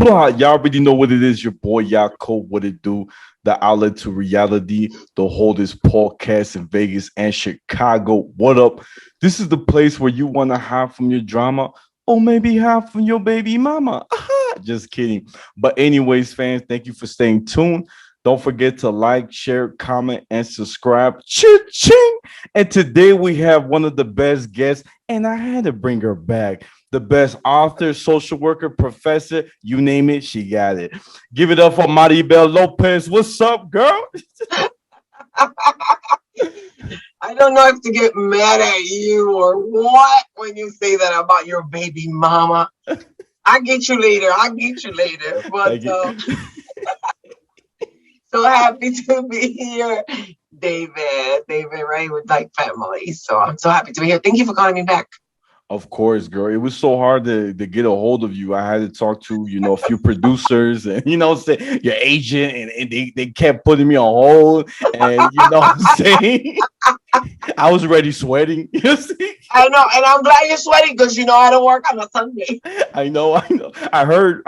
Y'all already know what it is. Your boy Yako, what it do? The outlet to reality, the holdest podcast in Vegas and Chicago. What up? This is the place where you want to hide from your drama or maybe hide from your baby mama. Just kidding. But anyways, fans, thank you for staying tuned. Don't forget to like, share, comment, and subscribe. Ching! And today we have one of the best guests, and I had to bring her back. The best author, social worker, professor, you name it, she got it. Give it up for Maribel Lopez. What's up, girl? I don't know if to get mad at you or what when you say that about your baby mama. I'll get you later. But Thank you. so happy to be here, David. Right? With like family. So I'm so happy to be here. Thank you for calling me back. Of course, girl. It was so hard to get a hold of you. I had to talk to, a few producers and, say your agent, and they kept putting me on hold. And, what I'm saying? I was already sweating. You see? I know. And I'm glad you're sweating because, I don't work on a Sunday. I know. I heard.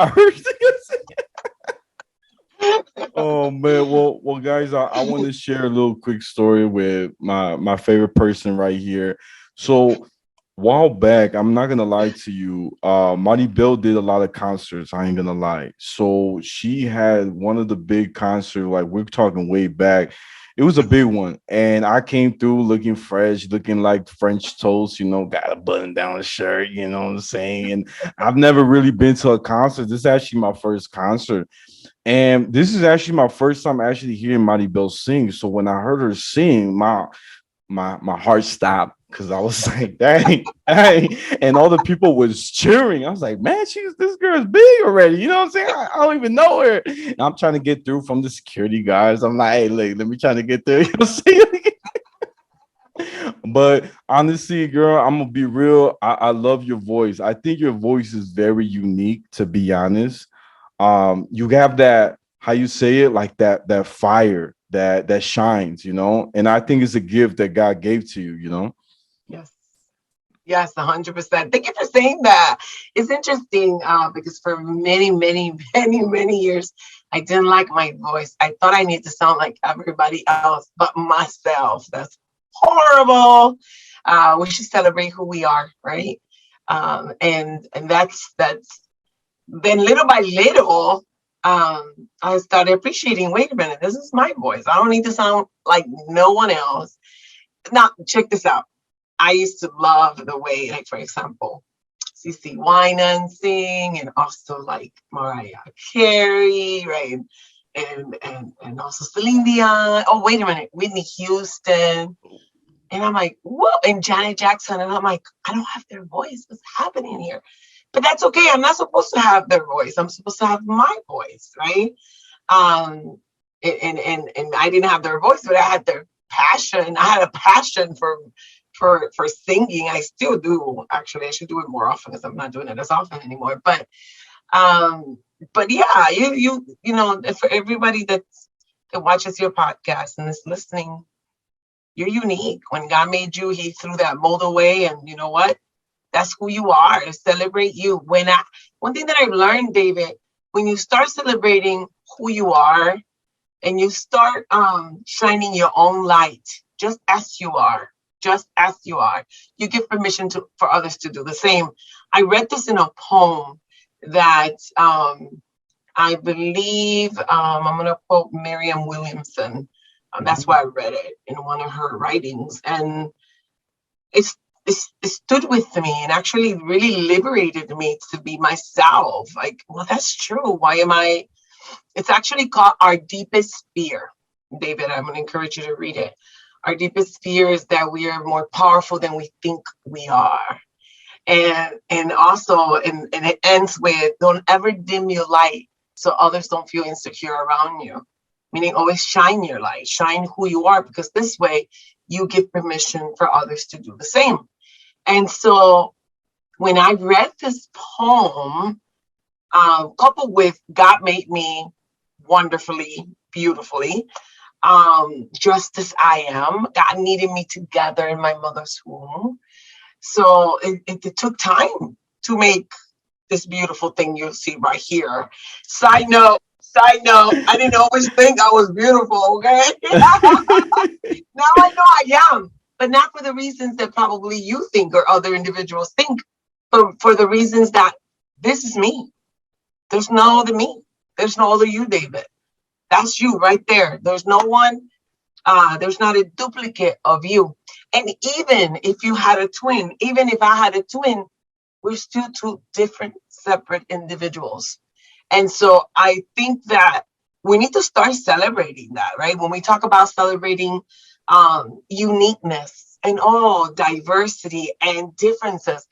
Oh man, well, guys, I want to share a little quick story with my favorite person right here. So, while back, I'm not gonna lie to you, Maribel did a lot of concerts. I ain't gonna lie. So she had one of the big concerts, like we're talking way back. It was a big one, and I came through looking fresh, looking like French toast. Got a button down shirt. You know what I'm saying? And I've never really been to a concert. This is actually my first concert. And this is actually my first time actually hearing Maribel sing. So when I heard her sing, my heart stopped because I was like, dang, dang. And all the people was cheering. I was like, man, this girl's big already. You know what I'm saying? I don't even know her. And I'm trying to get through from the security guys. I'm like, hey, look, let me try to get there. You know what I'm saying? But honestly, girl, I'm gonna be real. I love your voice. I think your voice is very unique, to be honest. You have that, how you say it, like that fire that shines, and I think it's a gift that God gave to you. Yes, 100%. Thank you for saying that. It's interesting because for many, many, many, many years, I didn't like my voice. I thought I needed to sound like everybody else but myself. That's horrible. We should celebrate who we are, right? And that's then little by little, I started appreciating, wait a minute, this is my voice. I don't need to sound like no one else. Now, check this out. I used to love the way, like, for example, CC Winan sing, and also like Mariah Carey, right? And also Celine Dion. Oh, wait a minute, Whitney Houston. And I'm like, whoa, and Janet Jackson. And I'm like, I don't have their voice. What's happening here? But that's okay. I'm not supposed to have their voice. I'm supposed to have my voice, right? And I didn't have their voice, but I had their passion. I had a passion for singing. I still do. Actually, I should do it more often because I'm not doing it as often anymore. But yeah, for everybody that watches your podcast and is listening, you're unique. When God made you, He threw that mold away, and you know what? That's who you are. Celebrate you. One thing that I've learned, David, when you start celebrating who you are and you start shining your own light, just as you are, you give permission for others to do the same. I read this in a poem that I believe I'm going to quote Miriam Williamson. That's why I read it in one of her writings, and it stood with me and actually really liberated me to be myself. Like, well, that's true. Why am I? It's actually called Our Deepest Fear. David, I'm going to encourage you to read it. Our deepest fear is that we are more powerful than we think we are. And also, and it ends with, don't ever dim your light so others don't feel insecure around you. Meaning always shine your light, shine who you are, because this way you give permission for others to do the same. And so when I read this poem, coupled with God made me wonderfully, beautifully, just as I am, God needed me together in my mother's womb. So it took time to make this beautiful thing you see right here. Side note, I didn't always think I was beautiful, okay? Now I know I am, but not for the reasons that probably you think or other individuals think, but for the reasons that this is me. There's no other me. There's no other you, David. That's you right there. There's no one, there's not a duplicate of you. And even if you had a twin, even if I had a twin, we're still two different, separate individuals. And so I think that we need to start celebrating that, right? When we talk about celebrating uniqueness and diversity and differences,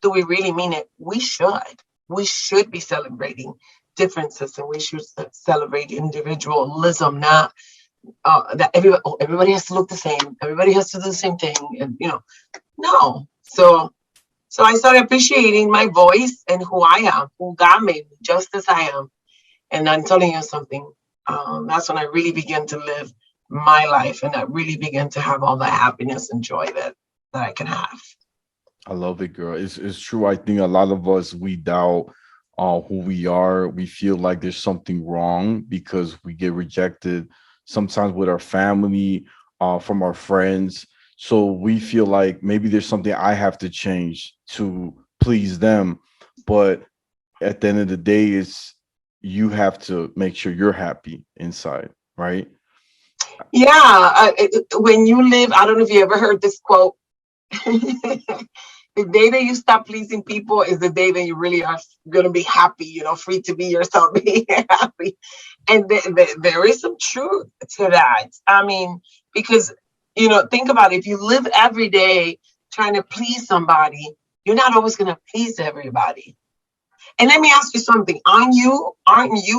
do we really mean it? We should. We should be celebrating differences, and we should celebrate individualism, not that everybody has to look the same. Everybody has to do the same thing. And, no. So I started appreciating my voice and who I am, who God made me, just as I am. And I'm telling you something, that's when I really began to live my life, and I really began to have all the happiness and joy that I can have. I love it, girl. It's true. I think a lot of us, we doubt who we are. We feel like there's something wrong because we get rejected sometimes with our family, from our friends. So we feel like maybe there's something I have to change to please them. But at the end of the day, it's you have to make sure you're happy inside, right? Yeah. When you live, I don't know if you ever heard this quote. The day that you stop pleasing people is the day that you really are going to be happy, free to be yourself, be happy. And there is some truth to that. I mean, because, think about it. If you live every day trying to please somebody, you're not always going to please everybody. And let me ask you something. Aren't you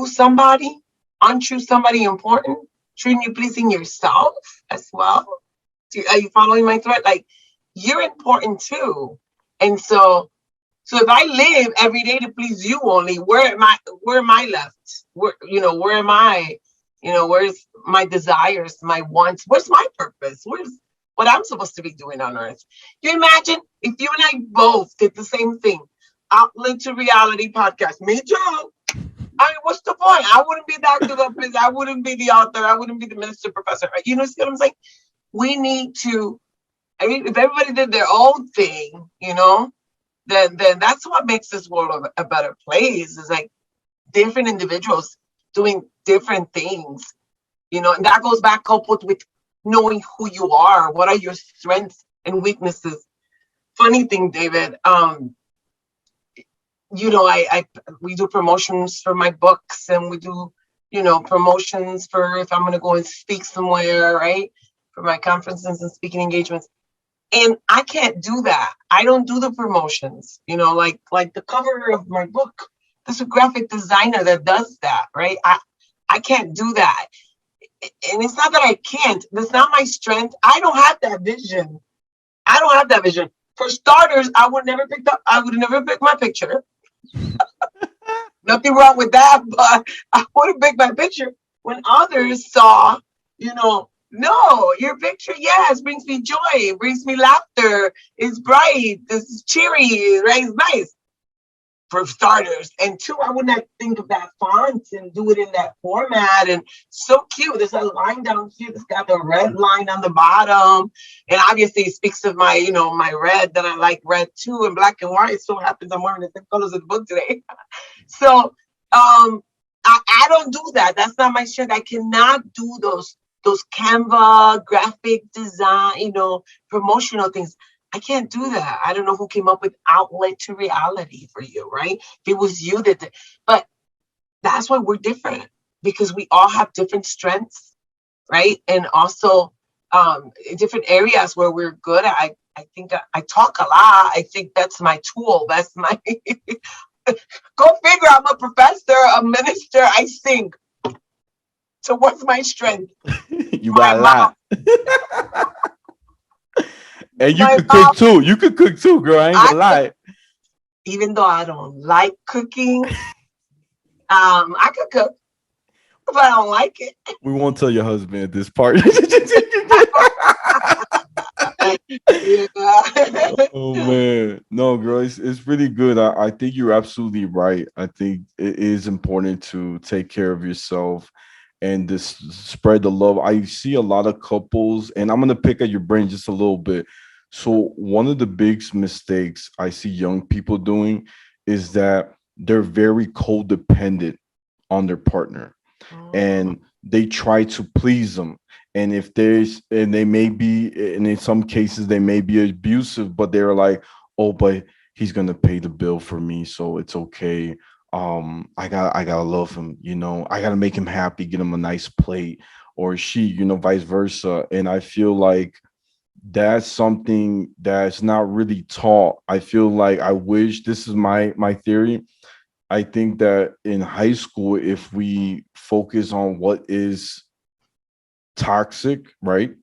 somebody? Aren't you somebody important? Shouldn't you pleasing yourself as well? Are you following my thread? Like, you're important too. And so if I live every day to please you only, where am I left? Where am I? Where's my desires, my wants? Where's my purpose? Where's what I'm supposed to be doing on earth? You imagine if you and I both did the same thing? Outlet to Reality podcast. Me too. I mean, what's the point? I wouldn't be Dr. Lopez. I wouldn't be the author. I wouldn't be the minister professor. See what I'm saying? We need to, if everybody did their own thing, then that's what makes this world a better place. Is like different individuals doing different things, and that goes back coupled with knowing who you are. What are your strengths and weaknesses? Funny thing, David, we do promotions for my books, and we do, promotions for if I'm going to go and speak somewhere, right? For my conferences and speaking engagements. And I can't do that. I don't do the promotions, like the cover of my book. There's a graphic designer that does that, right? I can't do that. And it's not that I can't. That's not my strength. I don't have that vision. For starters, I would never pick my picture. Nothing wrong with that, but I would have picked my picture when others saw, no, your picture, yes, brings me joy, brings me laughter, it's bright, it's cheery, right? It's nice, for starters. And two, I would not think of that font and do it in that format. And so cute. There's a line down here that's got the red line on the bottom. And obviously it speaks of my, my red, that I like red too, and black and white. It so happens I'm wearing the same colors of the book today. So I don't do that. That's not my strength. I cannot do those Canva graphic design, promotional things. I can't do that. I don't know who came up with Outlet to Reality for you, right? If it was you that did. But that's why we're different, because we all have different strengths, right? And also different areas where we're good at. I think I talk a lot. I think that's my tool. That's my go figure. I'm a professor, a minister. I sing. So what's my strength? You got a lot. And you could cook too. You could cook too, girl. I ain't gonna lie. Even though I don't like cooking, I could cook, but I don't like it. We won't tell your husband this part. Yeah. Oh man, no, girl, it's really good. I think you're absolutely right. I think it is important to take care of yourself and this spread the love. I see a lot of couples, and I'm gonna pick at your brain just a little bit. So one of the big mistakes I see young people doing is that they're very codependent on their partner Mm, and they try to please them. And if there's, and they may be, and in some cases they may be abusive, but they're like, oh, but he's gonna pay the bill for me, so it's okay. I gotta love him, I gotta make him happy, get him a nice plate, or she, vice versa. And I feel like that's something that's not really taught. I feel like I wish, this is my theory, I think that in high school, if we focus on what is toxic, right?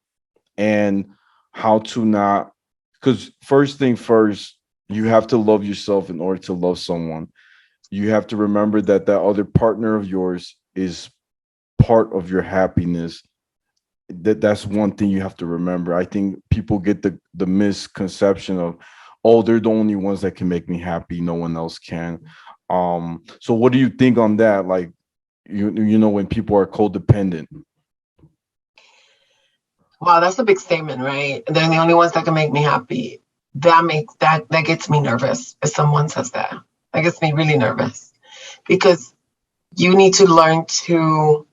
And how to not, because first thing first, you have to love yourself in order to love someone. You have to remember that that other partner of yours is part of your happiness. That's one thing you have to remember. I think people get the misconception of, oh, they're the only ones that can make me happy, no one else can. So what do you think on that? Like, when people are codependent. wow, that's a big statement, right? They're the only ones that can make me happy. That gets me nervous if someone says that. That gets me really nervous because you need to learn to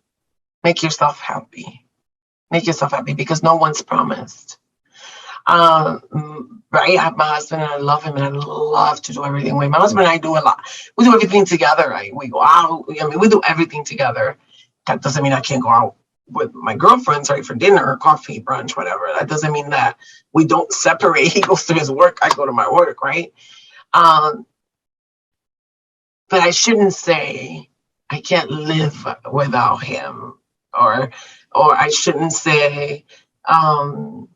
make yourself happy. Make yourself happy because no one's promised. Right? I have my husband and I love him and I love to do everything with him. My husband and I do a lot. We do everything together, right? We go out. I mean, we do everything together. That doesn't mean I can't go out with my girlfriends, right, for dinner or coffee, brunch, whatever. That doesn't mean that we don't separate. He goes to his work, I go to my work, right? Um, but I shouldn't say I can't live without him, or I shouldn't say, I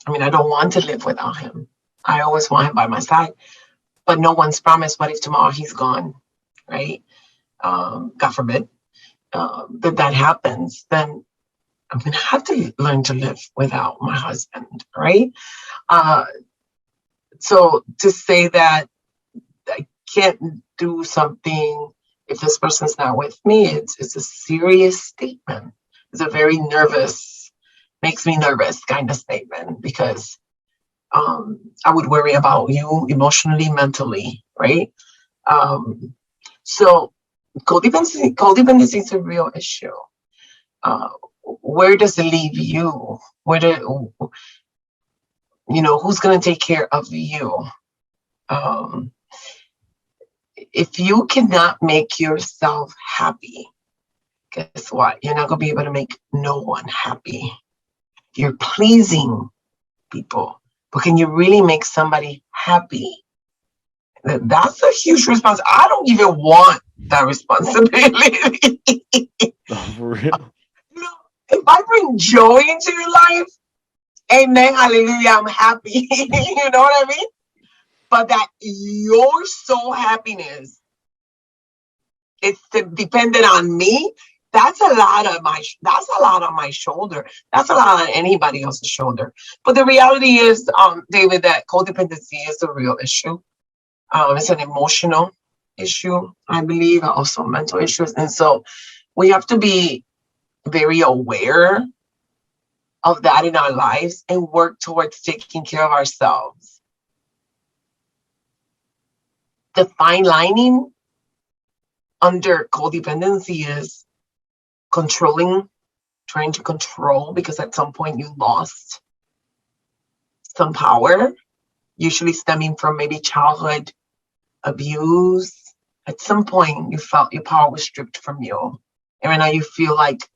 mean, I don't want to live without him. I always want him by my side, but no one's promised. What if tomorrow he's gone, right? God forbid that happens. Then I'm gonna have to learn to live without my husband, right? Uh, so to say that I can't do something if this person's not with me, it's a serious statement. It's a very nervous, makes me nervous kind of statement because I would worry about you emotionally, mentally, right? Um, so codependency is a real issue. Uh, where does it leave you? Who's going to take care of you? Um, if you cannot make yourself happy, guess what? You're not going to be able to make no one happy. You're pleasing people, but can you really make somebody happy? That's a huge responsibility. I don't even want that responsibility. Oh, for real. If I bring joy into your life, amen, hallelujah, I'm happy. You know what I mean? But that your soul happiness it's dependent on me. That's a lot on my shoulder. That's a lot on anybody else's shoulder. But the reality is, David, that codependency is a real issue. It's an emotional issue, I believe, also mental issues. And so we have to be very aware of that in our lives and work towards taking care of ourselves. The fine lining under codependency is controlling, trying to control, because at some point you lost some power, usually stemming from maybe childhood abuse. At some point you felt your power was stripped from you. And right now you feel like,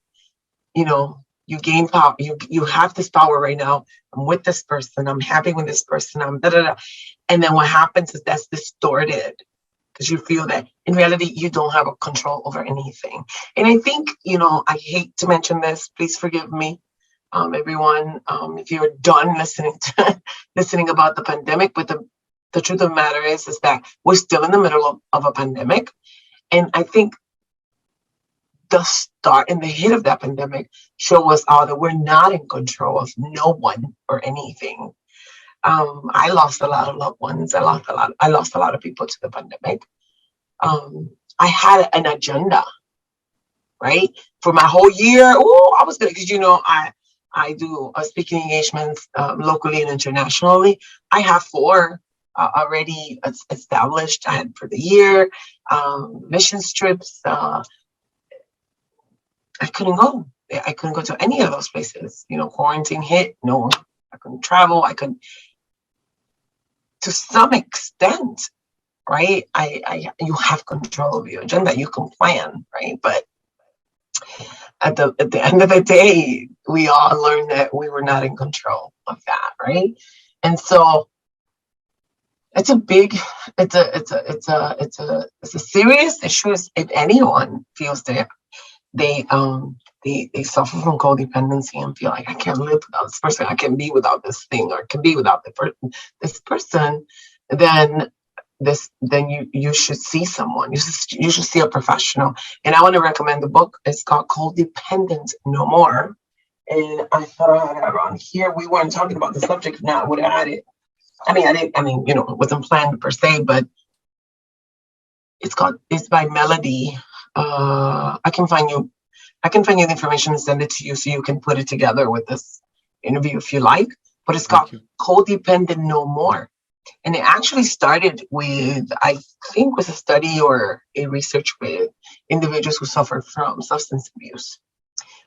you gain power. You have this power right now. I'm with this person. I'm happy with this person. I'm da da da. And then what happens is that's distorted because you feel that in reality you don't have a control over anything. And I think, I hate to mention this. Please forgive me, everyone, if you're done listening about the pandemic. But the truth of the matter is that we're still in the middle of a pandemic, and I think the start and the hit of that pandemic show us all that we're not in control of no one or anything. I lost a lot of loved ones. I lost a lot of people to the pandemic. I had an agenda, right? For my whole year. Oh, I was good because I do speaking engagements locally and internationally. I have four already established. I had for the year, mission trips. I couldn't go. I couldn't go to any of those places. Quarantine hit. No, I couldn't travel. I couldn't, to some extent, right? You have control of your agenda. You can plan, right? But at the end of the day, we all learned that we were not in control of that, right? And so it's a big, it's a serious issue. If anyone feels that they they suffer from codependency and feel like I can't live without this person, I can be without this thing, or can be without this person, then you should see someone. You should see a professional. And I want to recommend the book. It's called Codependent No More. And I thought I had it around here. We weren't talking about the subject. Now I would have had it. It wasn't planned per se, but it's by Melody. I can find you the information and send it to you so you can put it together with this interview if you like. But it's called Codependent No More. And it actually started with, I think, was a study or a research with individuals who suffer from substance abuse.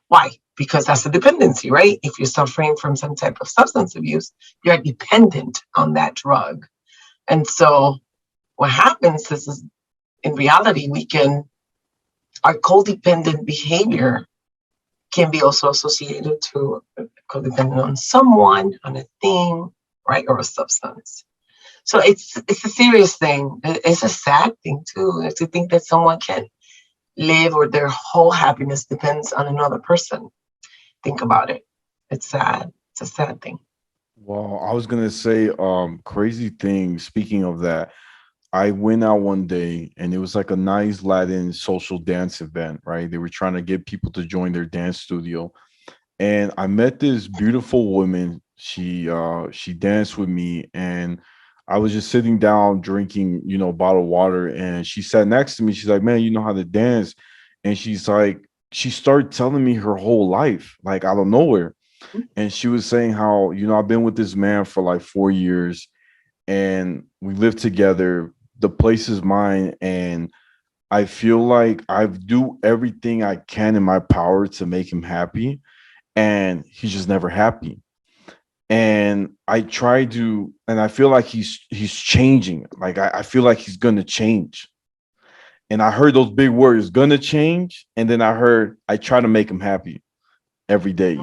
Why? Because that's a dependency, right? If you're suffering from some type of substance abuse, you're dependent on that drug. And so what happens is in reality, our codependent behavior can be also associated to codependent on someone, on a thing, right? Or a substance. So it's a serious thing. It's a sad thing too, to think that someone can live or their whole happiness depends on another person. Think about it. It's sad. It's a sad thing. Well, I was gonna say, crazy thing. Speaking of that, I went out one day and it was like a nice Latin social dance event, right? They were trying to get people to join their dance studio. And I met this beautiful woman. She danced with me, and I was just sitting down drinking, bottled water, and she sat next to me. She's like, "Man, you know how to dance?" And she's like, she started telling me her whole life, like out of nowhere. And she was saying how, I've been with this man for like 4 years, and we live together. The place is mine, and I feel like I do everything I can in my power to make him happy, and he's just never happy. And I try to, and I feel like he's changing. Like I feel like he's gonna change. And I heard those big words, gonna change, and then I heard I try to make him happy every day.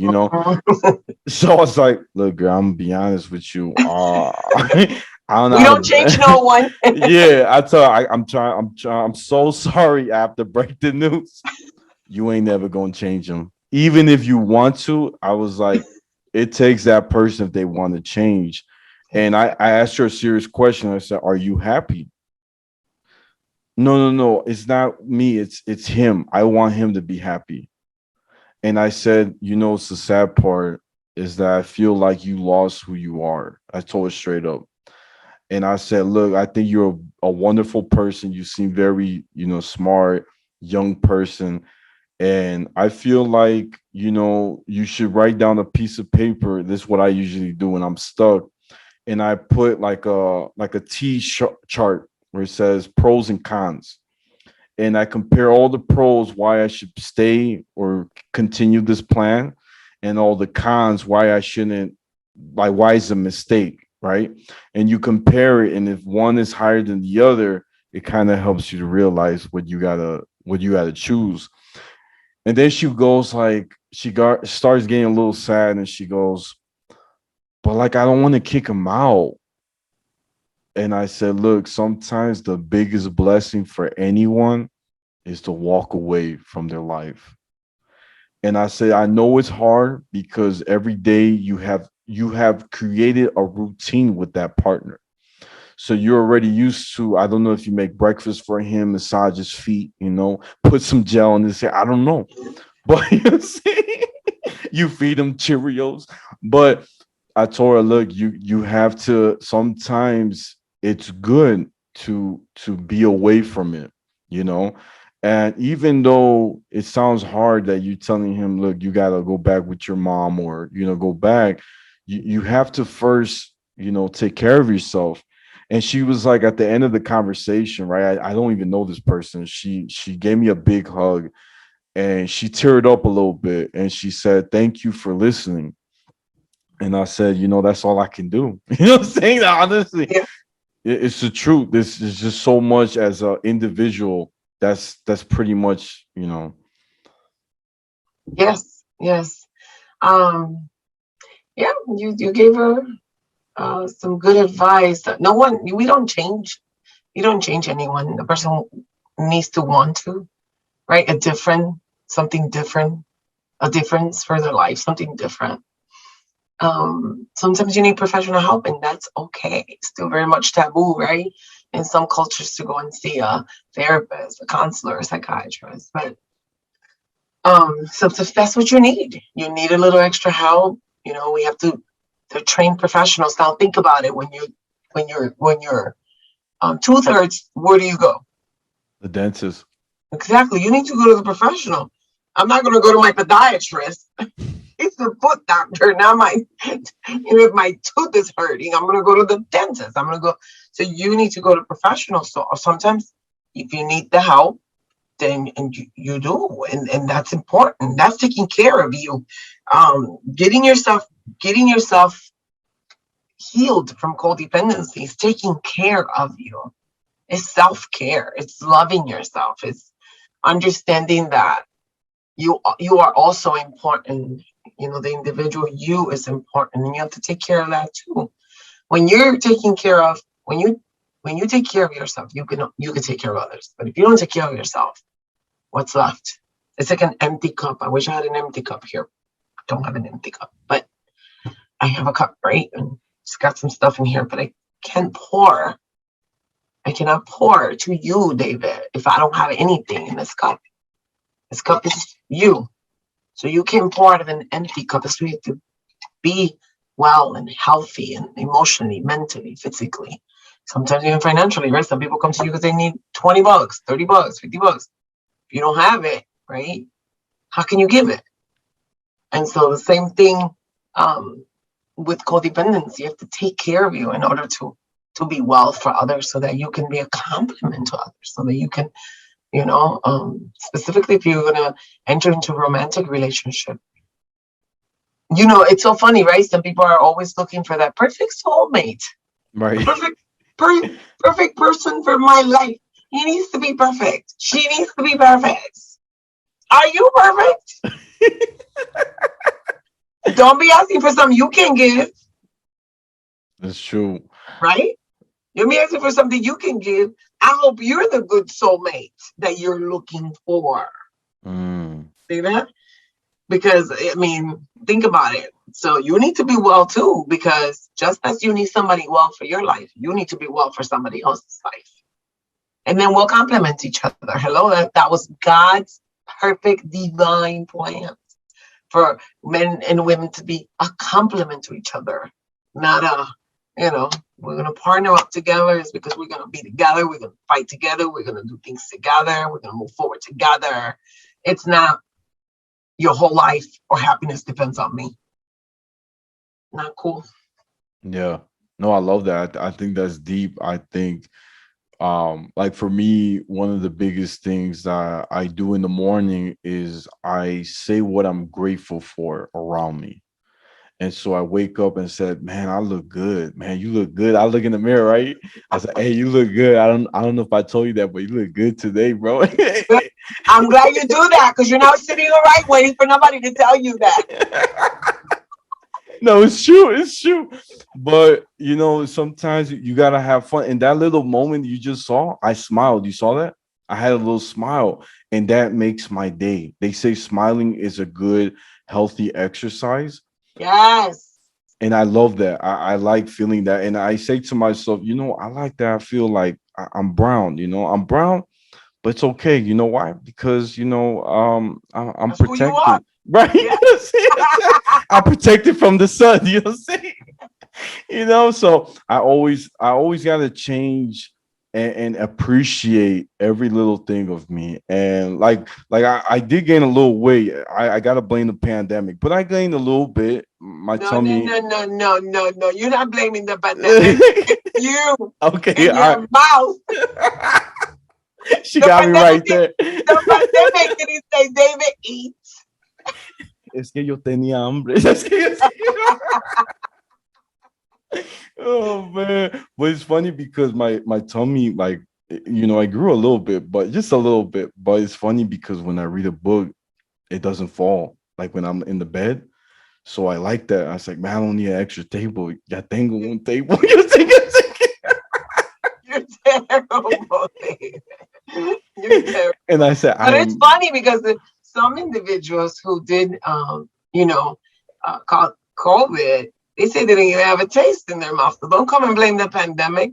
So I was like, look, girl, I'm gonna be honest with you. I don't know. We don't change no one. Yeah, I tell her, I'm so sorry. I have to break the news. You ain't never gonna change him. Even if you want to, I was like, it takes that person if they want to change. And I asked her a serious question. I said, are you happy? No, no, no. It's not me. It's him. I want him to be happy. And I said, it's the sad part is that I feel like you lost who you are. I told her straight up. And I said, look, I think you're a wonderful person. You seem very, smart, young person. And I feel like, you should write down a piece of paper. This is what I usually do when I'm stuck. And I put like a chart where it says pros and cons. And I compare all the pros, why I should stay or continue this plan, and all the cons, why I shouldn't, like why it's a mistake, right? And you compare it, and if one is higher than the other, it kind of helps you to realize what you gotta choose. And then she goes like starts getting a little sad, and she goes, but like I don't want to kick him out. And I said, look, sometimes the biggest blessing for anyone is to walk away from their life. And I said, I know it's hard because every day you have created a routine with that partner. So you're already used to, I don't know if you make breakfast for him, massage his feet, put some gel in his hair. I don't know. But you see, you feed him Cheerios. But I told her, look, you have to, sometimes it's good to be away from it, you know. And even though it sounds hard that you telling him, look, you gotta go back with your mom, or go back, you have to first, take care of yourself. And she was like, at the end of the conversation, right? I don't even know this person. She gave me a big hug, and she teared up a little bit, and she said, thank you for listening. And I said, that's all I can do. I'm saying that honestly. Yeah. It's the truth. This is just so much as an individual. That's pretty much, Yes. Yes. Um, yeah, you gave her some good advice. No one, we don't change. You don't change anyone. The person needs to want to, right? Something different, a difference for their life, something different. Sometimes you need professional help, and that's okay. It's still very much taboo, right? In some cultures, to go and see a therapist, a counselor, a psychiatrist. But sometimes that's what you need. You need a little extra help. We have to. They're trained professionals. Now think about it. When you're 2/3, where do you go? the dentist. Exactly. You need to go to the professional. I'm not going to go to my podiatrist. It's the foot doctor. Now if my tooth is hurting, I'm going to go to the dentist. I'm going to go. So you need to go to professionals. So sometimes if you need the help, then and you do. And that's important. That's taking care of you. Getting yourself healed from codependency is taking care of you. It's self-care. It's loving yourself. It's understanding that you are also important. The individual you is important, and you have to take care of that too. When you're taking care of when you take care of yourself, you can take care of others. But if you don't take care of yourself, what's left? It's like an empty cup. I wish I had an empty cup here. I don't have an empty cup, but I have a cup, right? And it's got some stuff in here, but can't pour. I cannot pour to you, David, if I don't have anything in this cup. This cup is you. So you can pour out of an empty cup. So you have to be well and healthy and emotionally, mentally, physically, sometimes even financially, right? Some people come to you because they need $20, $30, $50. If you don't have it, right? How can you give it? And so the same thing with codependency. You have to take care of you in order to be well for others, so that you can be a complement to others, so that you can, specifically if you're going to enter into a romantic relationship. It's so funny, right? Some people are always looking for that perfect soulmate, the Right. perfect person for my life. He needs to be perfect. She needs to be perfect. Are you perfect? Don't be asking for something you can't give, That's true. right? You'll be asking for something you can give. I hope you're the good soulmate that you're looking for. Mm. See that? Because, think about it. So you need to be well too, because just as you need somebody well for your life, you need to be well for somebody else's life. And then we'll complement each other. Hello, that was God's perfect divine plan for men and women to be a complement to each other, not we're going to partner up together. It's because we're going to be together. We're going to fight together. We're going to do things together. We're going to move forward together. It's not your whole life or happiness depends on me. Not cool. Yeah. No, I love that. I think that's deep. I think like for me, one of the biggest things that I do in the morning is I say what I'm grateful for around me. And so I wake up and said, "Man, I look good. Man, you look good." I look in the mirror, right? I said, "Hey, you look good." I don't know if I told you that, but you look good today, bro. I'm glad you do that, because you're not sitting all right waiting for nobody to tell you that. No, it's true. It's true. But sometimes you gotta have fun. In that little moment you just saw, I smiled. You saw that? I had a little smile, and that makes my day. They say smiling is a good, healthy exercise. Yes. And I love that. I like feeling that. And I say to myself, I like that. I feel like I'm brown, I'm brown, but it's okay. You know why? Because I'm That's who you are. protected, right? Yeah. I'm protected from the sun. You know what I'm saying? So I always got to change and appreciate every little thing of me. And like I did gain a little weight. I gotta blame the pandemic, but I gained a little bit. My No, no, tummy. no, no, no, no, no. You're not blaming the pandemic. You Okay, in your mouth. she The got me pandemic right did, there. the pandemic didn't say, David, eat. Es que yo tenía hambre. Es que oh man, but it's funny because my tummy, like, I grew a little bit, but just a little bit. But it's funny because when I read a book, it doesn't fall like when I'm in the bed. So I like that. I was like, man, I don't need an extra table. Ya tengo You, un table. You think it's- you're terrible, David. You're terrible. and I said, I But it's am. funny because some individuals who did, caught COVID, they say they didn't even have a taste in their mouth. So don't come and blame the pandemic.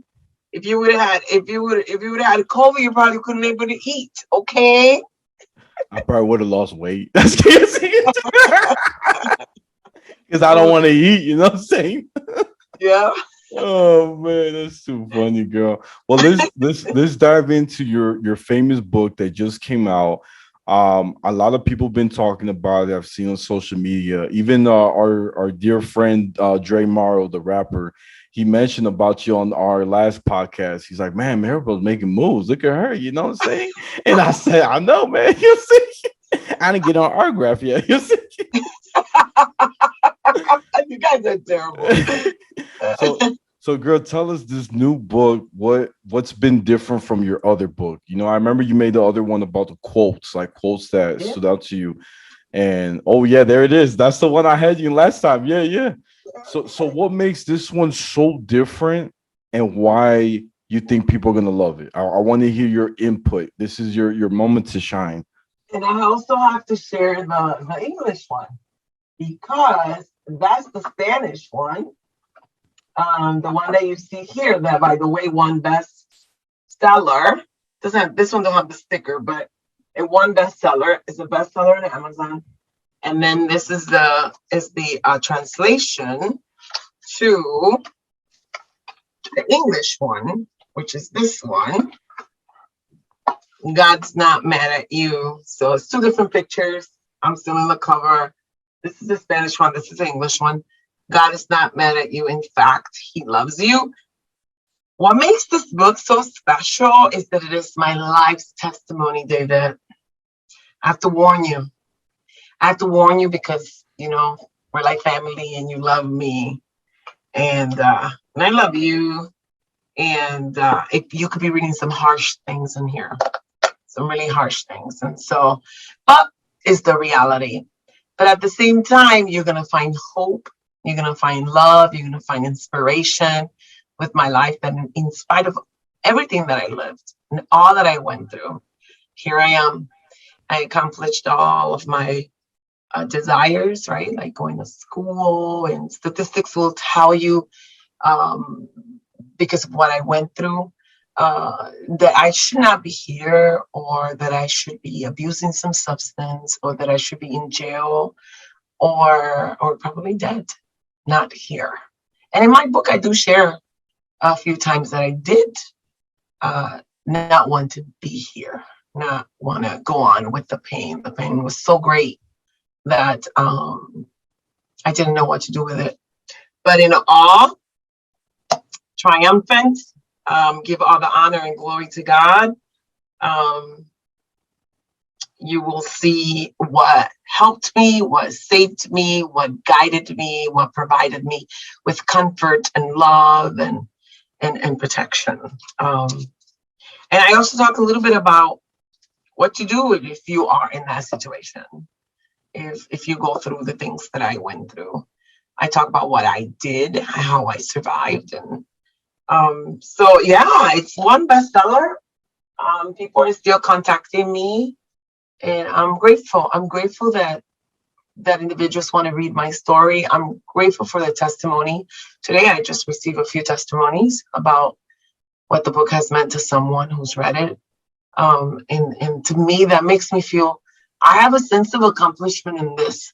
If you would have had COVID, you probably couldn't able to eat. Okay. I probably would have lost weight. That's because I don't Oh, want to eat. You know what I'm saying? yeah. Oh man, that's too funny, girl. Well, let's dive into your famous book that just came out. A lot of people been talking about it. I've seen on social media. Even our dear friend Dre Morrow, the rapper, he mentioned about you on our last podcast. He's like, man, Maribel's making moves. Look at her. You know what I'm saying? And I said, I know, man. You see, I didn't get on autograph yet. You see? You guys are terrible. so so girl, tell us this new book, what's been different from your other book. I remember you made the other one about the quotes, like quotes that Yeah. stood out to you. And oh yeah, there it is. That's the one I had you last time. Yeah, yeah. So what makes this one so different, and why you think people are gonna love it? I want to hear your input. This is your moment to shine. And I also have to share the English one because that's the Spanish one. The one that you see here, that by the way, won bestseller. This one doesn't have the sticker, but it won bestseller. It's a bestseller on Amazon. And then this is the translation to the English one, which is this one. God's not mad at you. So it's two different pictures. I'm still in the cover. This is the Spanish one. This is the English one. God is not mad at you. In fact, he loves you. What makes this book so special is that it is my life's testimony, David. I have to warn you. I have to warn you because, we're like family and you love me. And I love you. And you could be reading some harsh things in here, some really harsh things. And so, but it's the reality. But at the same time, you're going to find hope. You're going to find love. You're going to find inspiration with my life. And in spite of everything that I lived and all that I went through, here I am. I accomplished all of my desires, right? Like going to school, and statistics will tell you, because of what I went through, that I should not be here, or that I should be abusing some substance, or that I should be in jail, or probably dead, not here. And in my book, I do share a few times that I did not want to be here, not want to go on with the pain. The pain was so great that I didn't know what to do with it. But in all, triumphant, give all the honor and glory to God. You will see what helped me, what saved me, what guided me, what provided me with comfort and love and protection. And I also talk a little bit about what to do if you are in that situation, if you go through the things that I went through. I talk about what I did, how I survived, and so yeah, it's one bestseller. People are still contacting me, and I'm grateful. I'm grateful that individuals want to read my story. I'm grateful for the testimony. Today, I just received a few testimonies about what the book has meant to someone who's read it. And to me, that makes me feel I have a sense of accomplishment in this.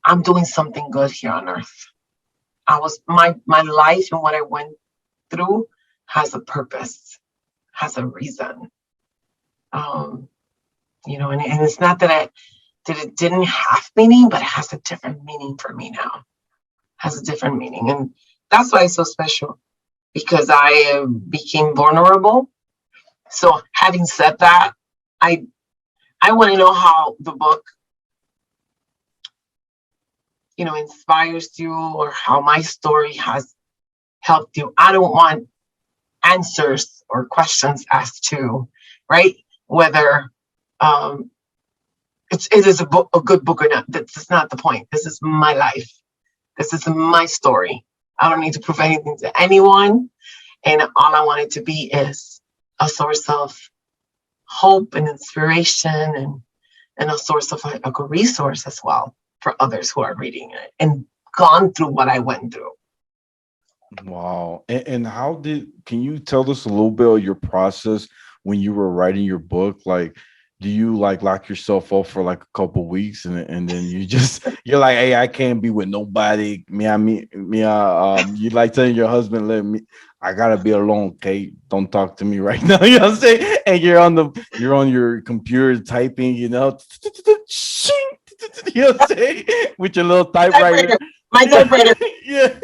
I'm doing something good here on earth. I was my life and what I went through has a purpose, has a reason. Um, and it's not that it didn't have meaning, but it has a different meaning for me now. Has a different meaning, and that's why it's so special because I became vulnerable. So, having said that, I I want to know how the book, inspires you, or how my story has helped you. I don't want answers or questions asked to, right? Whether um, it is a good book or not. That's not the point. This is my life. This is my story. I don't need to prove anything to anyone. And all I want it to be is a source of hope and inspiration, and a source of a good resource as well for others who are reading it and gone through what I went through. Wow. And can you tell us a little bit of your process when you were writing your book? Like, do you like lock yourself up for like a couple weeks and then you're like, hey, I can't be with nobody. You like telling your husband, I gotta be alone, Kate. Don't talk to me right now. You know what I'm saying? And you're on your computer typing, you know what I'm saying? With your little typewriter. Typewriter, my typewriter. Yeah.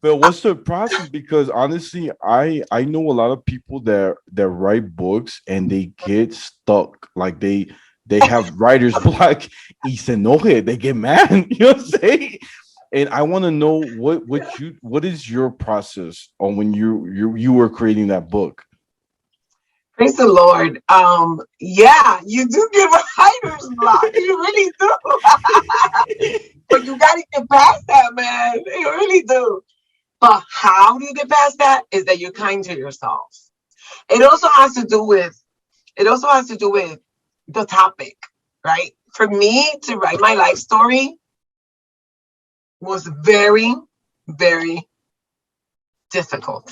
But what's the process? Because honestly, I know a lot of people that write books and they get stuck. Like they have writer's block. Y se enoje. They get mad. You know what I'm saying? And I want to know what is your process on when you were creating that book. Praise the Lord. Yeah, you do get a writer's block. You really do. But you gotta get past that, man. You really do. But how do you get past that? Is that you're kind to yourself. It also has to do with the topic, right? For me to write my life story was very, very difficult.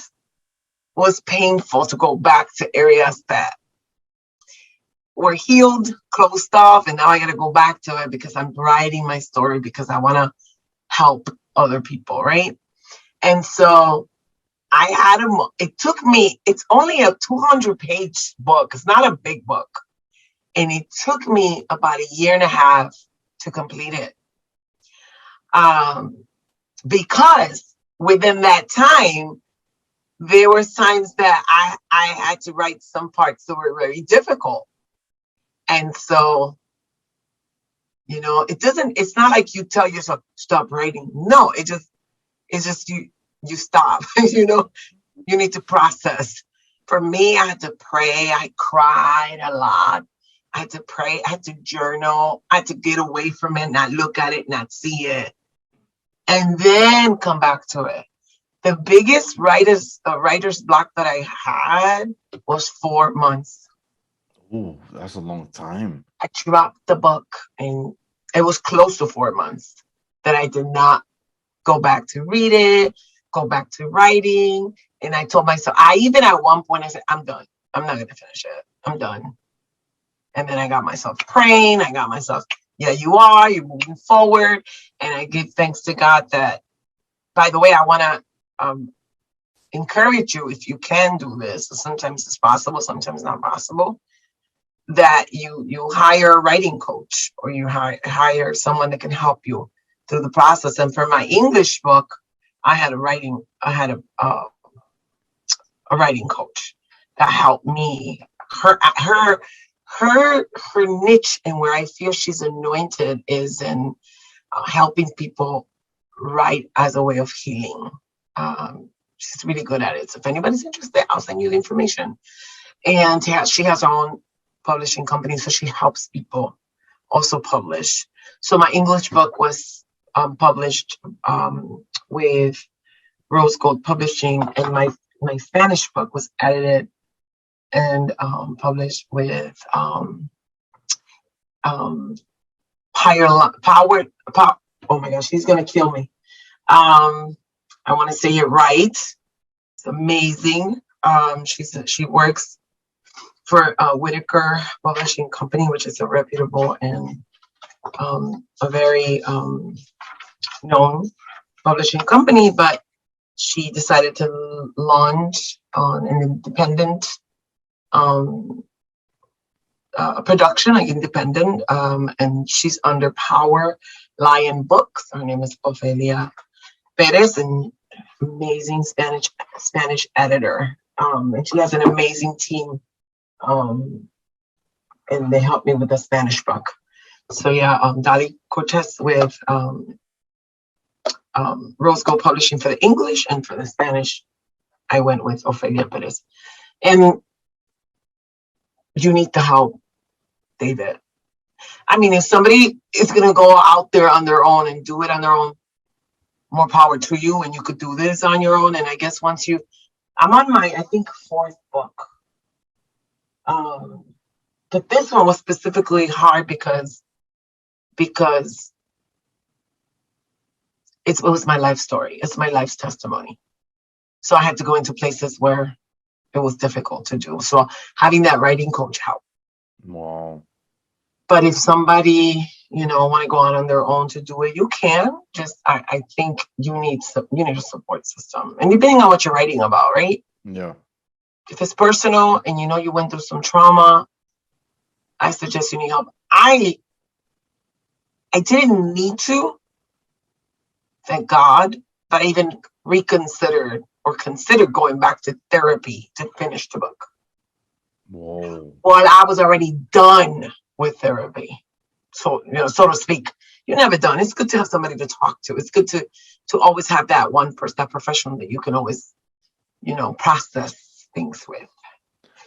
Was painful to go back to areas that were healed, closed off, and now I got to go back to it because I'm writing my story because I want to help other people, right? And so it's only a 200-page book. It's not a big book. And it took me about a year and a half to complete it. Because within that time, there were times that I had to write some parts that were very difficult. And so, it's not like you tell yourself, stop writing. No, it's just you stop, you need to process. For me, I had to pray. I cried a lot. I had to pray. I had to journal. I had to get away from it, not look at it, not see it, and then come back to it. The biggest writer's block that I had was 4 months. Oh, that's a long time. I dropped the book, and it was close to 4 months that I did not go back to read it, go back to writing. And I told myself, at one point, I said, I'm done. I'm not going to finish it. I'm done. And then I got myself praying. I got myself, yeah, you're moving forward. And I give thanks to God that, by the way, I want to encourage you, if you can do this, sometimes it's possible, sometimes not possible, that you hire a writing coach, or you hire someone that can help you through the process. And for my English book, I had a writing coach that helped me. Her niche, and where I feel she's anointed, is in helping people write as a way of healing. She's really good at it. So if anybody's interested, I'll send you the information. And she has her own publishing company, so she helps people also publish. So my English book was published with Rose Gold Publishing, and my Spanish book was edited and published with oh my gosh, he's gonna kill me. I want to say it right. It's amazing. She works for Whitaker Publishing Company, which is a reputable and a very known publishing company. But she decided to launch on an independent um, production, like independent, and she's under Power Lion Books. Her name is Ofelia Perez, and amazing Spanish editor. And she has an amazing team, and they helped me with the Spanish book. So yeah, Dali Cortez with Rose Gold Publishing for the English, and for the Spanish, I went with Ofelia Perez. And you need the help, David. I mean, if somebody is going to go out there on their own and do it on their own, more power to you. And you could do this on your own. And I guess once I'm on my, I think, fourth book. But this one was specifically hard because it was my life story. It's my life's testimony. So I had to go into places where it was difficult to do. So having that writing coach helped. Wow. But if somebody, want to go out on their own to do it, you can. Just, I think you need a support system. And depending on what you're writing about, right? Yeah. If it's personal and you went through some trauma, I suggest you need help. I didn't need to, thank God, but I even considered going back to therapy to finish the book. Whoa. Well, I was already done with therapy. So, so to speak, you're never done. It's good to have somebody to talk to. It's good to always have that one person, that professional that you can always, process things with.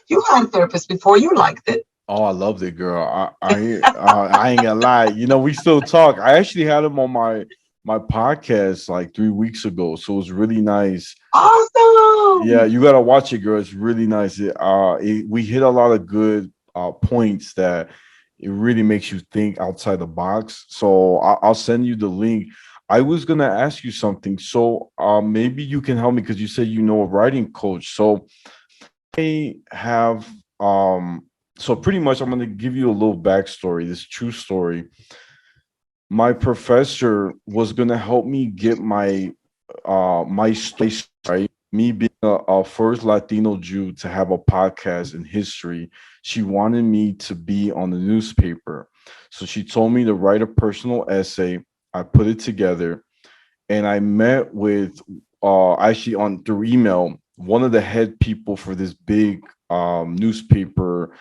You had a therapist before. You liked it. Oh, I loved it, girl. I ain't gonna lie. We still talk. I actually had him on my podcast like 3 weeks ago, so it was really nice. Awesome. Yeah, you gotta watch it, girl. It's really nice. We hit a lot of good points that it really makes you think outside the box. So I'll send you the link. I was gonna ask you something. So maybe you can help me because you said you know a writing coach. So I have so pretty much I'm gonna give you a little backstory, this true story. My professor was gonna help me get my story, right? Me being a first Latino Jew to have a podcast in history. She wanted me to be on the newspaper. So she told me to write a personal essay. I put it together and I met with actually on through email one of the head people for this big newspaper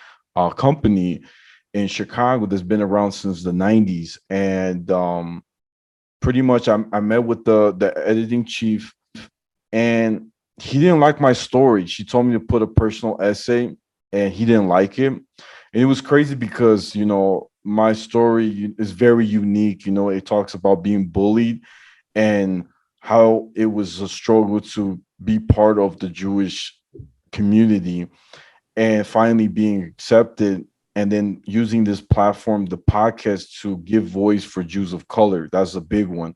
company in Chicago that's been around since the 90s. And pretty much I met with the editing chief, and he didn't like my story. She told me to put a personal essay and he didn't like it. And it was crazy because, my story is very unique. It talks about being bullied and how it was a struggle to be part of the Jewish community and finally being accepted, and then using this platform, the podcast, to give voice for Jews of color. That's a big one.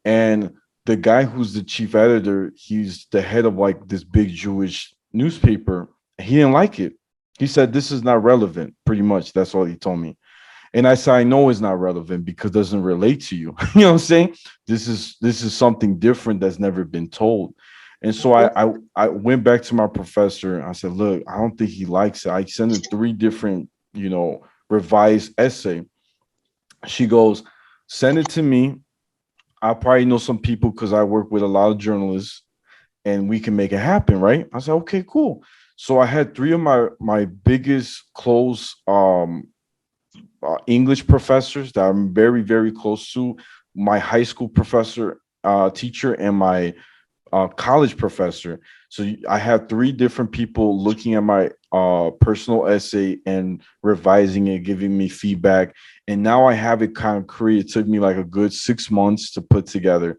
And the guy who's the chief editor, he's the head of like this big Jewish newspaper. He didn't like it. He said, this is not relevant. Pretty much. That's all he told me. And I said, I know it's not relevant because it doesn't relate to you. You know what I'm saying? This is something different that's never been told. And so I went back to my professor and I said, look, I don't think he likes it. I sent him 3 different, revised essay. She goes, send it to me. I probably know some people because I work with a lot of journalists and we can make it happen, right? I said, okay, cool. So I had 3 of my biggest close English professors that I'm very, very close to, my high school professor, teacher, and my college professor. So I had 3 different people looking at my personal essay and revising it, giving me feedback. And now I have it kind of created. It took me like a good 6 months to put together.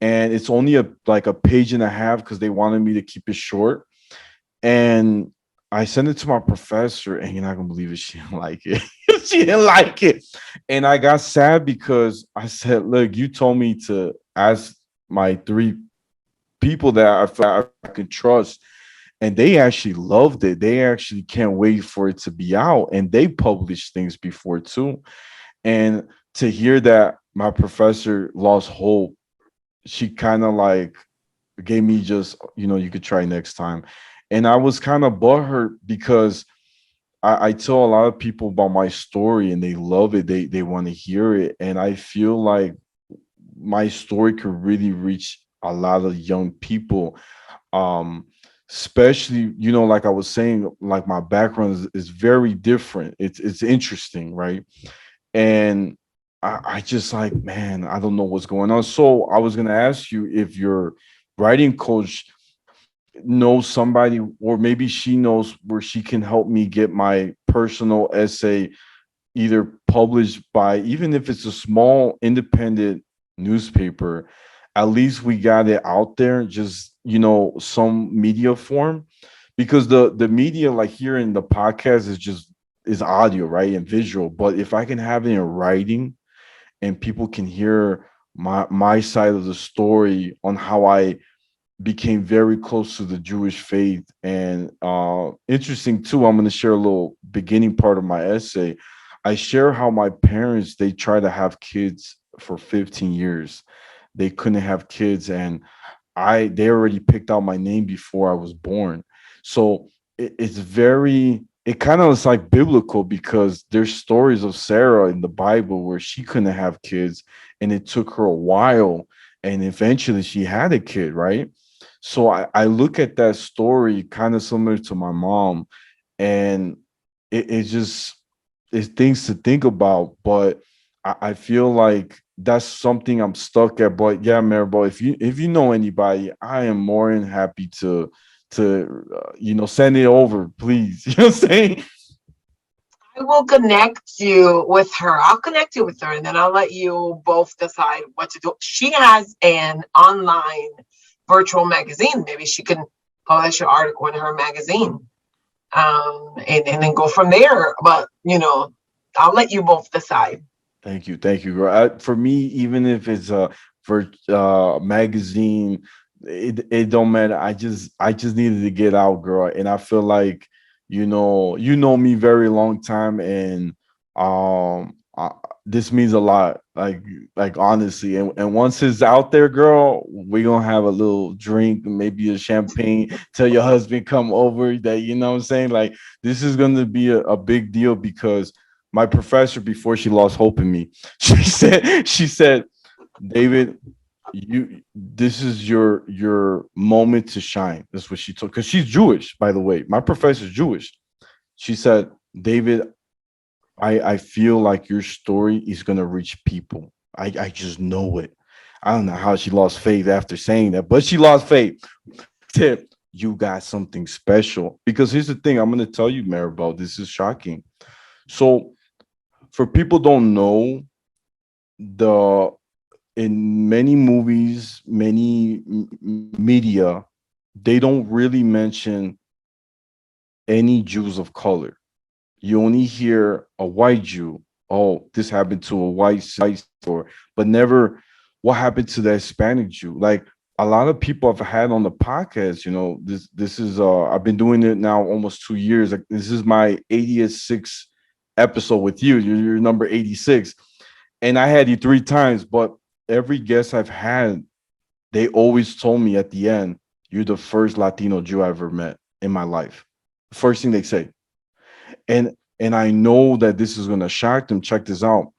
And it's only like a page and a half because they wanted me to keep it short. And I sent it to my professor, and you're not gonna believe it. She didn't like it. She didn't like it. And I got sad because I said, look, you told me to ask my 3 people that I feel I can trust. and they actually loved it. They actually can't wait for it to be out, and they published things before too. And to hear that my professor lost hope, she kind of like gave me just, you could try next time. And I was kind of butthurt because I tell a lot of people about my story and they love it. They want to hear it. And I feel like my story could really reach a lot of young people. Um, especially, like I was saying, like my background is very different. It's interesting, right? And I just like, man, I don't know what's going on. So I was gonna ask you if your writing coach knows somebody, or maybe she knows where she can help me get my personal essay either published by, even if it's a small independent newspaper, at least we got it out there, just some media form. Because the media, like here in the podcast, is audio, right, and visual. But if I can have it in writing and people can hear my side of the story on how I became very close to the Jewish faith. And interesting too, I'm going to share a little beginning part of my essay. I share how my parents, they try to have kids for 15 years. They couldn't have kids, and they already picked out my name before I was born. So it's very, it kind of is like biblical, because there's stories of Sarah in the Bible where she couldn't have kids, and it took her a while, and eventually she had a kid, right? So I look at that story kind of similar to my mom, and it just, it's things to think about. But I feel like that's something I'm stuck at. But yeah, Maribel, if you know anybody, I am more than happy to send it over, please. You know what I'm saying? I will connect you with her. I'll connect you with her, and then I'll let you both decide what to do. She has an online virtual magazine. Maybe she can publish your article in her magazine, and then go from there. But I'll let you both decide. Thank you, girl. For me, even if it's a for magazine, it don't matter. I just needed to get out, girl, and I feel like you know me very long time, and this means a lot. Like honestly, and once it's out there, girl, we gonna have a little drink, maybe a champagne. Tell your husband come over. That what I'm saying. Like this is gonna be a big deal, because my professor, before she lost hope in me, she said, David, this is your moment to shine. That's what she told, because she's Jewish, by the way. My professor's Jewish. She said, David, I feel like your story is gonna reach people. I just know it. I don't know how she lost faith after saying that, but she lost faith. Tip, you got something special. Because here's the thing, I'm gonna tell you, Maribel, this is shocking. So for people don't know, the in many movies, many media, they don't really mention any Jews of color. You only hear a white Jew. Oh, this happened to a white store, but never what happened to the Hispanic Jew. Like a lot of people I've had on the podcast, this is I've been doing it now almost 2 years. Like this is my 86th episode with you. You're number 86. And I had you three times, but every guest I've had, they always told me at the end, you're the first Latino Jew I ever met in my life. First thing they say. And I know that this is gonna shock them. Check this out.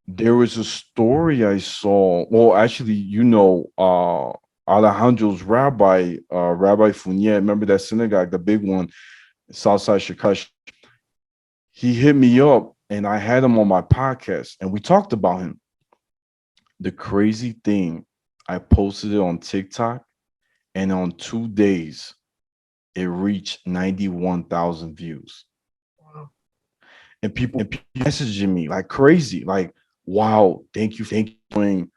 There was a story I saw. Well, actually, Alejandro's rabbi, Rabbi Fournier, remember that synagogue, the big one, Southside Chicago. He hit me up and I had him on my podcast and we talked about him. The crazy thing, I posted it on TikTok, and on 2 days, it reached 91,000 views. Wow. And people messaging me like crazy, like, wow, thank you for doing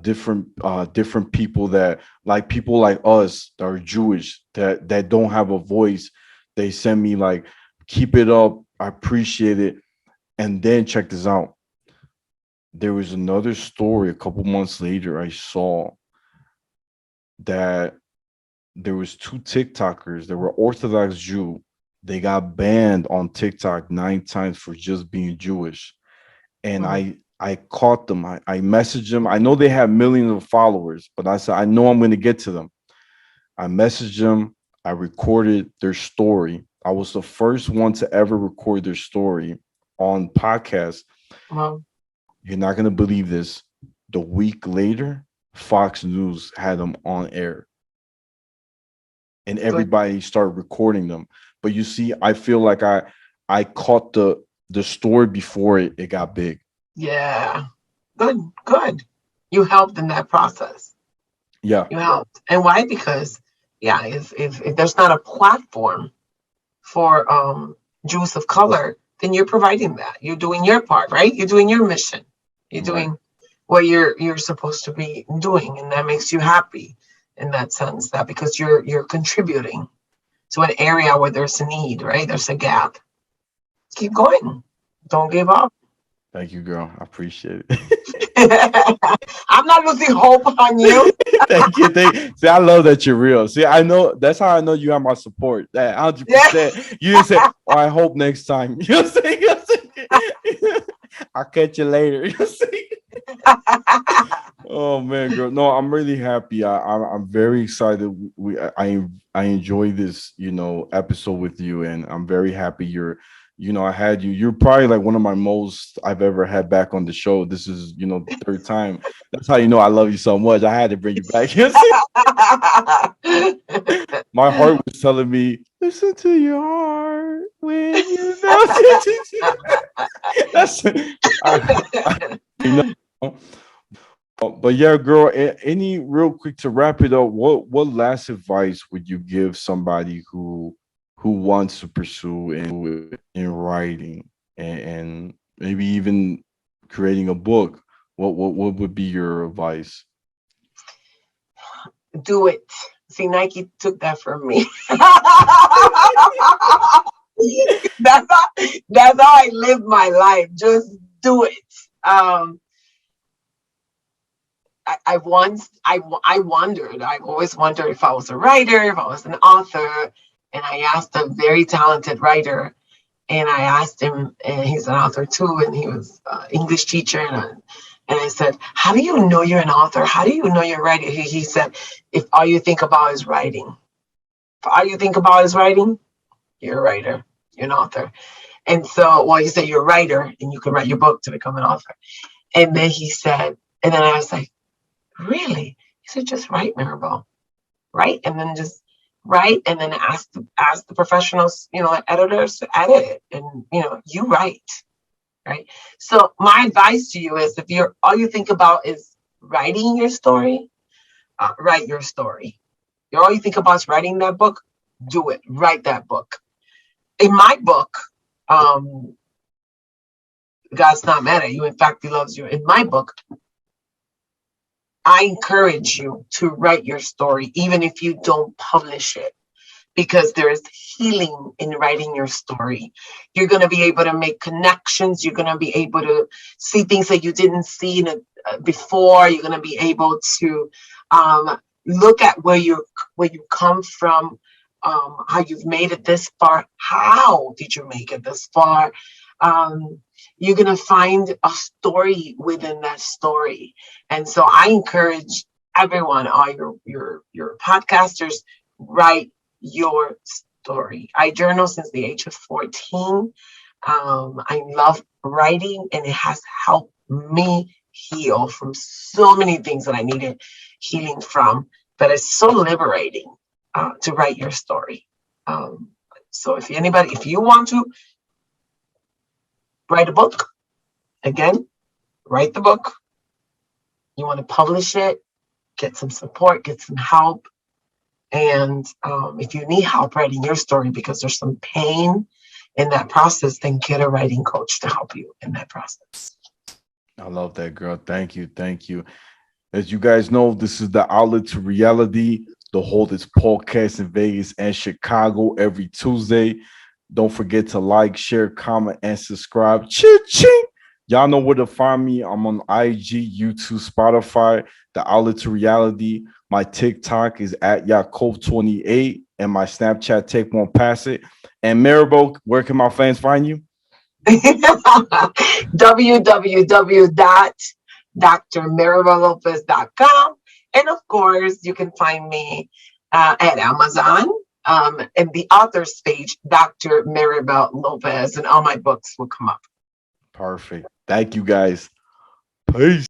different people, that like people like us that are Jewish, that don't have a voice. They send me like, keep it up, I appreciate it. And then check this out. There was another story a couple months later I saw that there was two TikTokers. They were Orthodox Jew. They got banned on TikTok 9 times for just being Jewish. And Mm. I caught them. I messaged them. I know they have millions of followers, but I said I know I'm going to get to them. I messaged them. I recorded their story. I was the first one to ever record their story on podcast. Well, You're not going to believe this. The week later, Fox News had them on air, and good. everybody started recording them. But you see, I feel like I caught the story before it got big. Yeah. Good. Good. You helped in that process. Yeah, You helped. And why? Because yeah, if there's not a platform for Jews of color, then you're providing that. You're doing your part, right? You're doing your mission. You're right. doing what you're supposed to be doing, and that makes you happy in that sense. That because you're contributing to an area where there's a need, right? There's a gap. Keep going. Don't give up. Thank you, girl. I appreciate it. I'm not losing hope on you. Thank you. See, I love that you're real. See, I know that's how I know you have my support. That Yeah. 100%. You didn't say, "Oh, I hope next time." You know what I'm saying? You know what I'm saying? I'll catch you later. You know what I'm saying? Oh man, girl. No, I'm really happy. I'm very excited. I enjoy this, episode with you, and I'm very happy I had you. You're probably like one of my most I've ever had back on the show. This is, the third time. That's how you know I love you so much. I had to bring you back. You know what I'm saying? My heart was telling me, listen to your heart when you know. That's I know. But yeah, girl. Any real quick to wrap it up? What last advice would you give somebody who wants to pursue in writing and maybe even creating a book? What would be your advice? Do it. See, Nike took that from me. That's how I live my life. Just do it. Um, I wondered. I've always wondered if I was a writer, if I was an author, and I asked a very talented writer, and I asked him, and he's an author too, and he was an English teacher, and I said, "How do you know you're an author? How do you know you're writing?" He said, "If all you think about is writing, if all you think about is writing, you're a writer, you're an author." And so, well, he said, "You're a writer, and you can write your book to become an author." And then he said, and then I was like, "Really?" He said, "Just write, Maribel, write, and then just write, and then ask the professionals, like editors to edit it, and you write." Right. So my advice to you is if you're all you think about is writing your story, write your story. If all you think about is writing that book, do it. Write that book. In my book, um, God's not mad at you. In fact, he loves you. In my book, I encourage you to write your story, even if you don't publish it, because there is healing in writing your story. You're going to be able to make connections. You're going to be able to see things that you didn't see before. You're going to be able to look at where you come from, how you've made it this far. How did you make it this far? You're going to find a story within that story. And so I encourage everyone, all your podcasters, write your story. I journal since the age of 14. I love writing, and it has helped me heal from so many things that I needed healing from. But it's so liberating to write your story. So if you want to write a book, again, write the book. You want to publish it, get some support, get some help. And if you need help writing your story because there's some pain in that process, then get a writing coach to help you in that process. I love that, girl. Thank you. Thank you. As you guys know, this is the Outlet to Reality. The hold is podcast in Vegas and Chicago every Tuesday. Don't forget to like, share, comment, and subscribe. Ching! Y'all know where to find me. I'm on IG, YouTube, Spotify, the outlet to reality. My TikTok is at Yakov28 and my Snapchat take won't pass it. And Maribel, where can my fans find you? www.drmaribellopez.com. And of course, you can find me at Amazon and the author's page, Dr. Maribel Lopez, and all my books will come up. Perfect. Thank you guys. Peace.